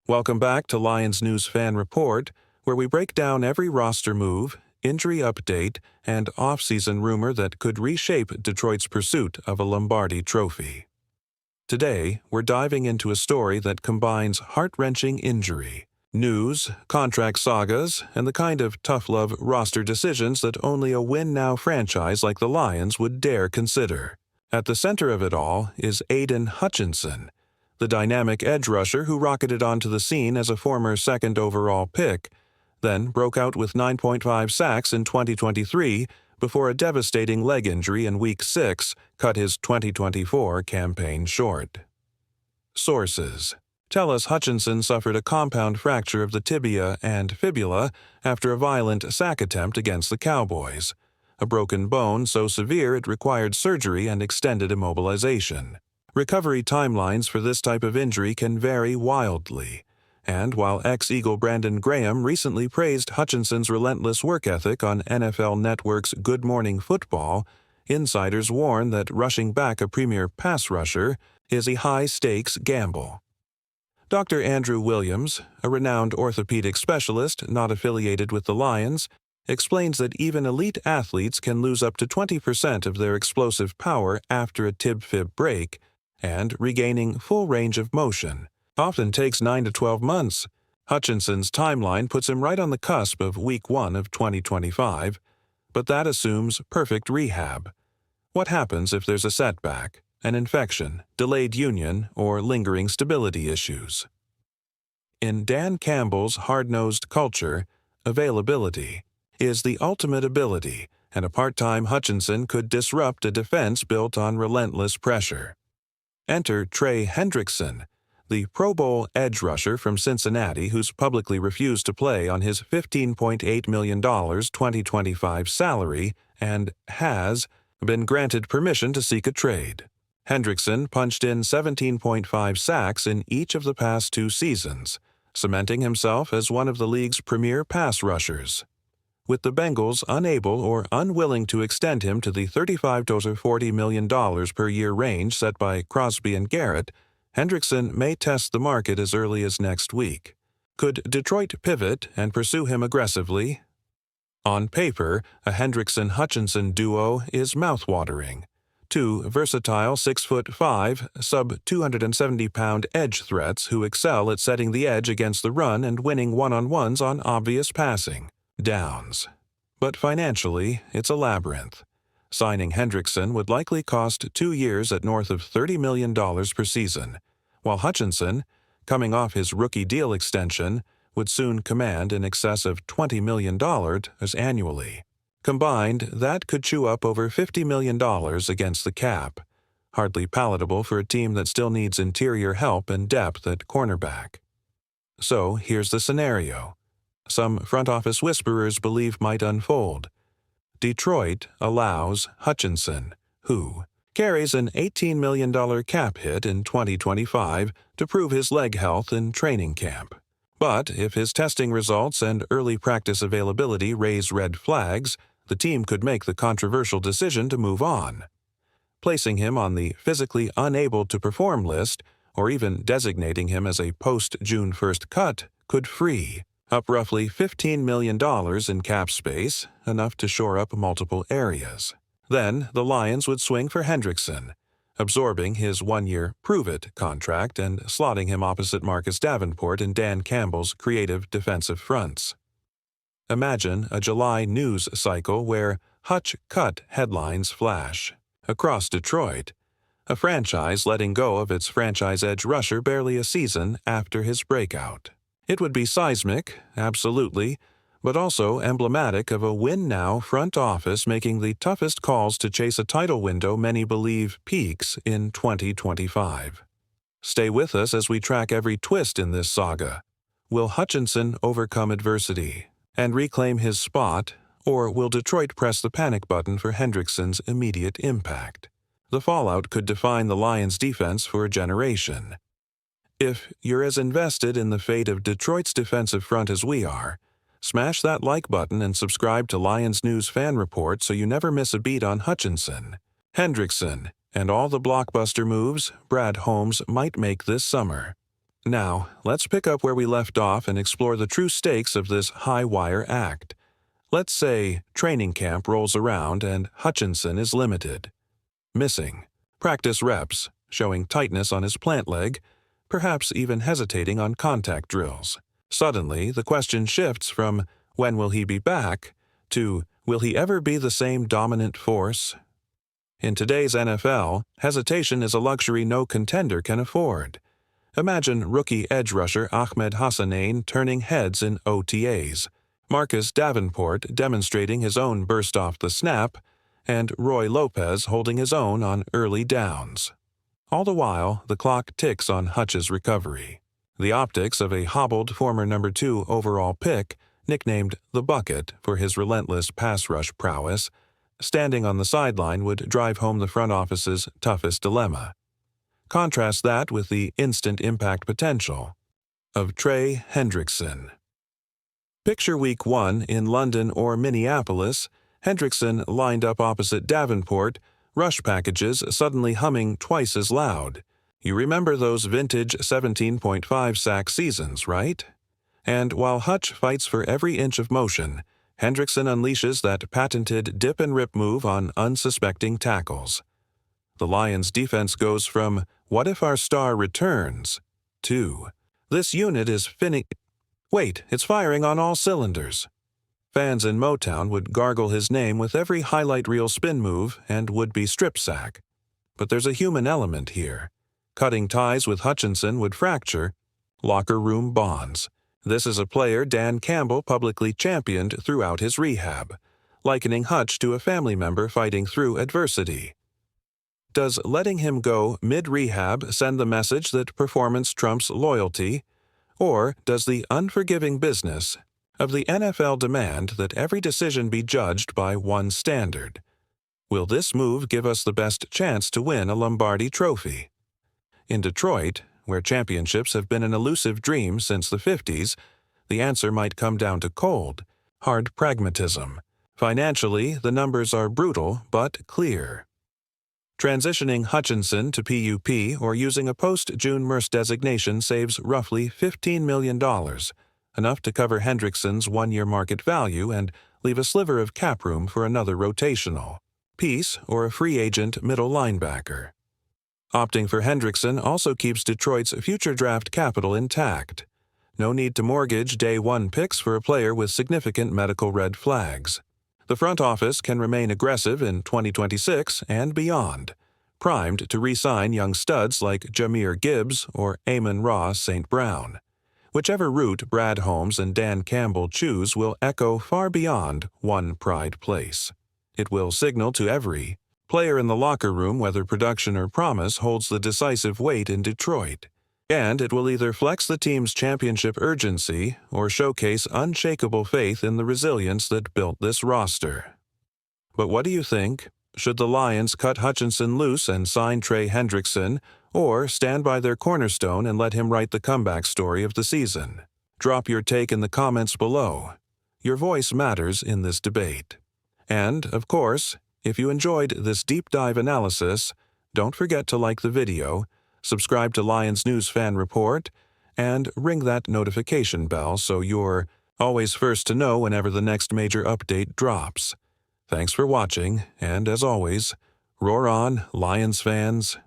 Welcome back to Lions News Fan Report, where we break down every roster move, injury update, and off-season rumor that could reshape Detroit's pursuit of a Lombardi trophy. Today, we're diving into a story that combines heart-wrenching injury, news, contract sagas, and the kind of tough-love roster decisions that only a win-now franchise like the Lions would dare consider. At the center of it all is Aidan Hutchinson, the dynamic edge rusher who rocketed onto the scene as a former second overall pick, then broke out with 9.5 sacks in 2023 before a devastating leg injury in Week 6 cut his 2024 campaign short. Sources tell us Hutchinson suffered a compound fracture of the tibia and fibula after a violent sack attempt against the Cowboys, a broken bone so severe it required surgery and extended immobilization. Recovery timelines for this type of injury can vary wildly, and while ex-Eagle Brandon Graham recently praised Hutchinson's relentless work ethic on NFL Network's Good Morning Football, insiders warn that rushing back a premier pass rusher is a high-stakes gamble. Dr. Andrew Williams, a renowned orthopedic specialist not affiliated with the Lions, explains that even elite athletes can lose up to 20% of their explosive power after a tib-fib break, and regaining full range of motion often takes 9 to 12 months. Hutchinson's timeline puts him right on the cusp of Week 1 of 2025, but that assumes perfect rehab. What happens if there's a setback, an infection, delayed union, or lingering stability issues? In Dan Campbell's hard-nosed culture, availability is the ultimate ability, and a part-time Hutchinson could disrupt a defense built on relentless pressure. Enter Trey Hendrickson, the Pro Bowl edge rusher from Cincinnati who's publicly refused to play on his $15.8 million 2025 salary and has been granted permission to seek a trade. Hendrickson punched in 17.5 sacks in each of the past 2 seasons, cementing himself as one of the league's premier pass rushers. With the Bengals unable or unwilling to extend him to the $35 to $40 million per year range set by Crosby and Garrett, Hendrickson may test the market as early as next week. Could Detroit pivot and pursue him aggressively? On paper, a Hendrickson-Hutchinson duo is mouthwatering. 2 versatile 6'5", sub-270-pound edge threats who excel at setting the edge against the run and winning one-on-ones on obvious passing downs. But financially, it's a labyrinth. Signing Hendrickson would likely cost 2 years at north of $30 million per season, while Hutchinson, coming off his rookie deal extension, would soon command in excess of $20 million annually. Combined, that could chew up over $50 million against the cap, hardly palatable for a team that still needs interior help and depth at cornerback. So here's the scenario some front office whisperers believe might unfold. Detroit allows Hutchinson, who carries an $18 million cap hit in 2025, to prove his leg health in training camp. But if his testing results and early practice availability raise red flags, the team could make the controversial decision to move on. Placing him on the physically unable to perform list, or even designating him as a post-June 1st cut, could free up roughly $15 million in cap space, enough to shore up multiple areas. Then the Lions would swing for Hendrickson, absorbing his 1-year prove-it contract and slotting him opposite Marcus Davenport in Dan Campbell's creative defensive fronts. Imagine a July news cycle where Hutch cut headlines flash across Detroit, a franchise letting go of its franchise edge rusher barely a season after his breakout. It would be seismic, absolutely, but also emblematic of a win-now front office making the toughest calls to chase a title window many believe peaks in 2025. Stay with us as we track every twist in this saga. Will Hutchinson overcome adversity and reclaim his spot, or will Detroit press the panic button for Hendrickson's immediate impact? The fallout could define the Lions' defense for a generation. If you're as invested in the fate of Detroit's defensive front as we are, smash that like button and subscribe to Lions News Fan Report so you never miss a beat on Hutchinson, Hendrickson, and all the blockbuster moves Brad Holmes might make this summer. Now, let's pick up where we left off and explore the true stakes of this high-wire act. Let's say training camp rolls around and Hutchinson is limited. Missing. Practice reps, showing tightness on his plant leg, perhaps even hesitating on contact drills. Suddenly, the question shifts from when will he be back to will he ever be the same dominant force? In today's NFL, hesitation is a luxury no contender can afford. Imagine rookie edge rusher Ahmed Hassanein turning heads in OTAs, Marcus Davenport demonstrating his own burst off the snap, and Roy Lopez holding his own on early downs. All the while, the clock ticks on Hutch's recovery. The optics of a hobbled former number 2 overall pick, nicknamed the Bucket for his relentless pass rush prowess, standing on the sideline would drive home the front office's toughest dilemma. Contrast that with the instant impact potential of Trey Hendrickson. Picture Week 1 in London or Minneapolis, Hendrickson lined up opposite Davenport, rush packages suddenly humming twice as loud. You remember those vintage 17.5 sack seasons, right? And while Hutch fights for every inch of motion, Hendrickson unleashes that patented dip-and-rip move on unsuspecting tackles. The Lions' defense goes from, "What if our star returns?" to, "This unit is Wait, it's firing on all cylinders." Fans in Motown would gargle his name with every highlight reel spin move and would-be strip sack. But there's a human element here. Cutting ties with Hutchinson would fracture locker room bonds. This is a player Dan Campbell publicly championed throughout his rehab, likening Hutch to a family member fighting through adversity. Does letting him go mid-rehab send the message that performance trumps loyalty? Or does the unforgiving business of the NFL demand that every decision be judged by one standard? Will this move give us the best chance to win a Lombardi trophy? In Detroit, where championships have been an elusive dream since the 50s, the answer might come down to cold, hard pragmatism. Financially, the numbers are brutal but clear. Transitioning Hutchinson to PUP or using a post-June MERS designation saves roughly $15 million, enough to cover Hendrickson's one-year market value and leave a sliver of cap room for another rotational piece or a free agent middle linebacker. Opting for Hendrickson also keeps Detroit's future draft capital intact. No need to mortgage day one picks for a player with significant medical red flags. The front office can remain aggressive in 2026 and beyond, primed to re-sign young studs like Jahmyr Gibbs or Amon-Ra St. Brown. Whichever route Brad Holmes and Dan Campbell choose will echo far beyond one pride place. It will signal to every player in the locker room whether production or promise holds the decisive weight in Detroit. And it will either flex the team's championship urgency or showcase unshakable faith in the resilience that built this roster. But what do you think? Should the Lions cut Hutchinson loose and sign Trey Hendrickson, or stand by their cornerstone and let him write the comeback story of the season? Drop your take in the comments below. Your voice matters in this debate. And, of course, if you enjoyed this deep dive analysis, don't forget to like the video, subscribe to Lions News Fan Report, and ring that notification bell so you're always first to know whenever the next major update drops. Thanks for watching, and as always, roar on, Lions fans.